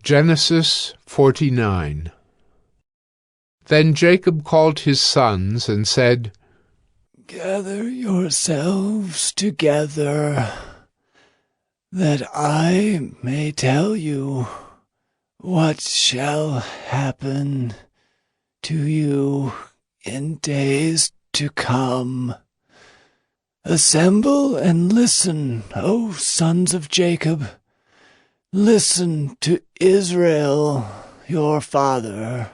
Genesis 49. Then Jacob called his sons and said, "Gather yourselves together, that I may tell you what shall happen to you in days to come. Assemble and listen, O sons of Jacob. Listen to Israel, your father.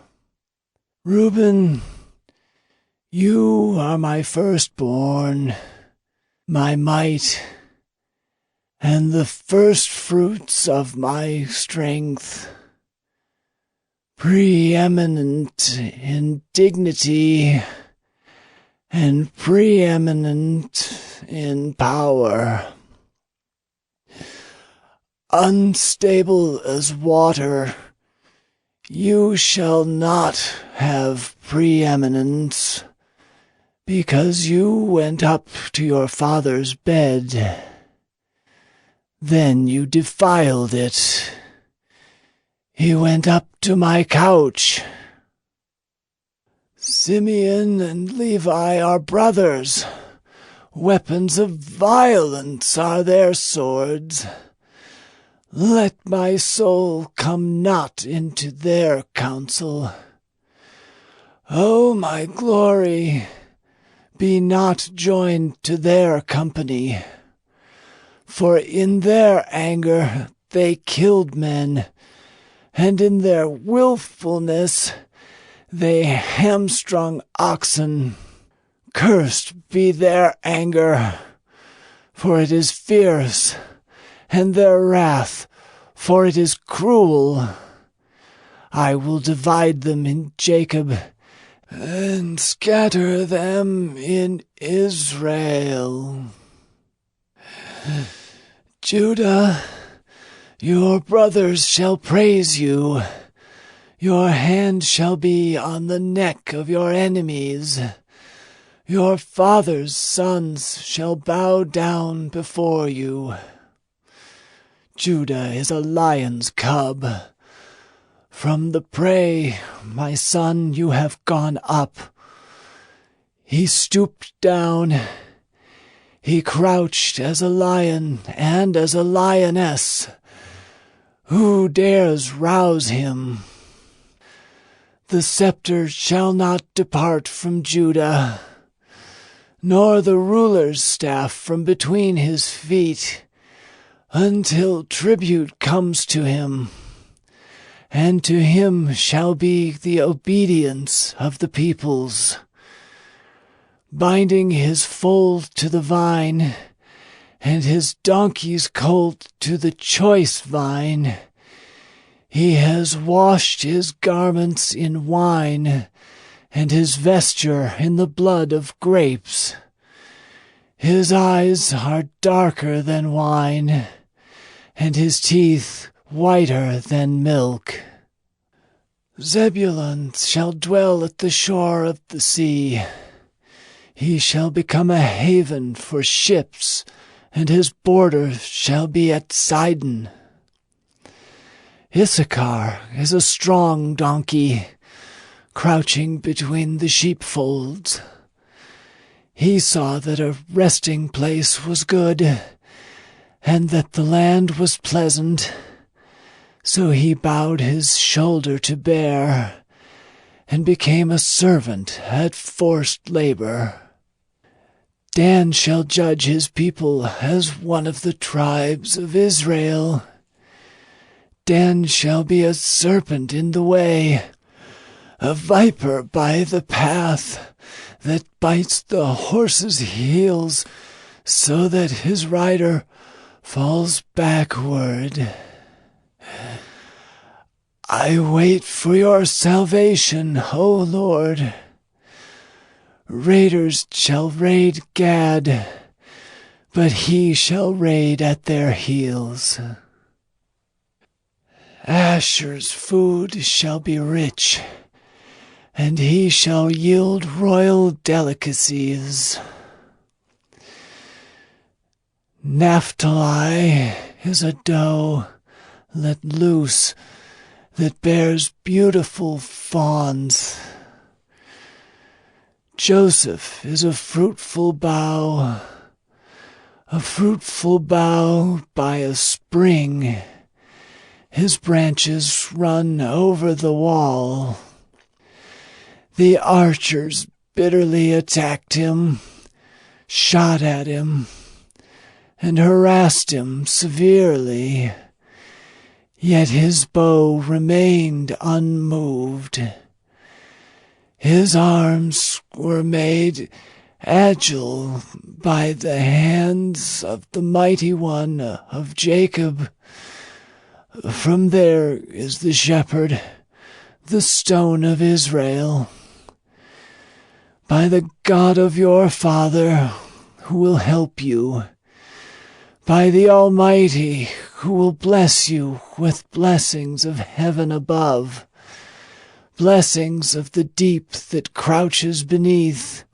Reuben, you are my firstborn, my might, and the firstfruits of my strength, preeminent in dignity and preeminent in power. Unstable as water, you shall not have preeminence, because you went up to your father's bed. Then you defiled it. He went up to my couch. Simeon and Levi are brothers. Weapons of violence are their swords. Let my soul come not into their counsel. O my glory, be not joined to their company. For in their anger they killed men, and in their willfulness they hamstrung oxen. Cursed be their anger, for it is fierce, and their wrath, for it is cruel. I will divide them in Jacob, and scatter them in Israel. Judah, your brothers shall praise you. Your hand shall be on the neck of your enemies. Your father's sons shall bow down before you. Judah is a lion's cub. From the prey, my son, you have gone up. He stooped down. He crouched as a lion and as a lioness. Who dares rouse him? The scepter shall not depart from Judah, nor the ruler's staff from between his feet, until tribute comes to him, and to him shall be the obedience of the peoples. Binding his foal to the vine, and his donkey's colt to the choice vine, he has washed his garments in wine, and his vesture in the blood of grapes. His eyes are darker than wine, and his teeth whiter than milk. Zebulun shall dwell at the shore of the sea. He shall become a haven for ships, and his border shall be at Sidon. Issachar is a strong donkey, crouching between the sheepfolds. He saw that a resting place was good, and that the land was pleasant. So he bowed his shoulder to bear, and became a servant at forced labor. Dan shall judge his people as one of the tribes of Israel. Dan shall be a serpent in the way, a viper by the path, that bites the horse's heels, so that his rider falls backward. I wait for your salvation, O Lord. Raiders shall raid Gad, but he shall raid at their heels. Asher's food shall be rich, and he shall yield royal delicacies. Naphtali is a doe let loose that bears beautiful fawns. Joseph is a fruitful bough by a spring. His branches run over the wall. The archers bitterly attacked him, shot at him, and harassed him severely. Yet his bow remained unmoved. His arms were made agile by the hands of the mighty one of Jacob. From there is the shepherd, the stone of Israel. By the God of your father, who will help you, by the Almighty, who will bless you with blessings of heaven above, blessings of the deep that crouches beneath,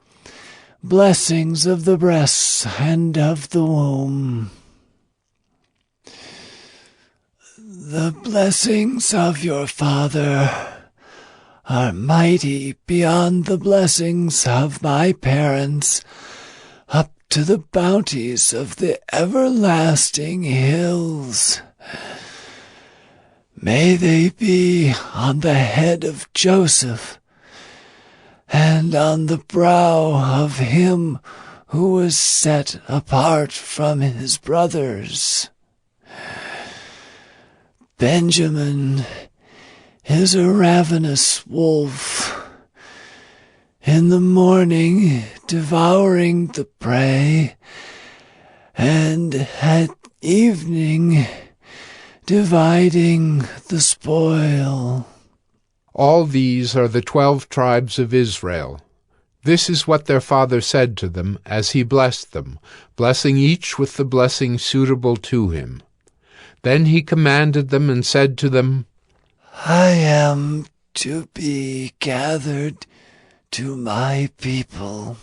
blessings of the breasts and of the womb. The blessings of your father are mighty beyond the blessings of my parents, up to the bounties of the everlasting hills. May they be on the head of Joseph, and on the brow of him who was set apart from his brothers. Benjamin is a ravenous wolf, in the morning devouring the prey, and at evening dividing the spoil. All these are the 12 tribes of Israel. This is what their father said to them as he blessed them, blessing each with the blessing suitable to him. Then he commanded them and said to them, I am to be gathered to my people.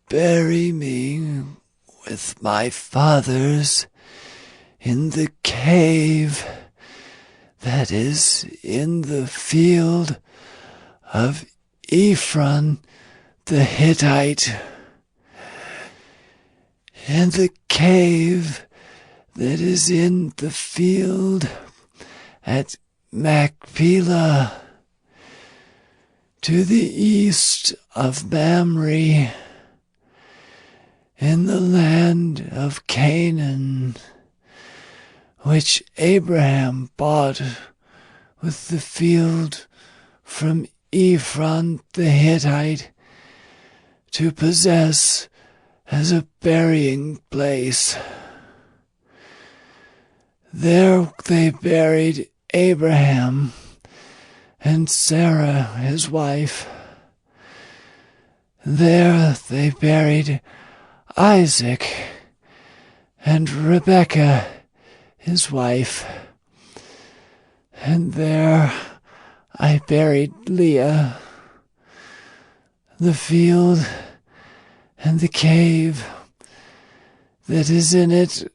Bury me with my fathers in the cave that is in the field of Ephron the Hittite, in the cave that is in the field at Machpelah, to the east of Mamre, in the land of Canaan, which Abraham bought with the field from Ephron the Hittite, to possess as a burying place. There they buried Abraham and Sarah his wife. There they buried Isaac and Rebekah his wife. And there I buried Leah. The field and the cave that is in it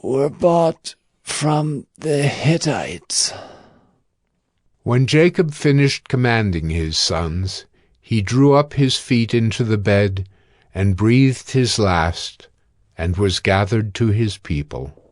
were bought from the Hittites. When Jacob finished commanding his sons, he drew up his feet into the bed and breathed his last, and was gathered to his people.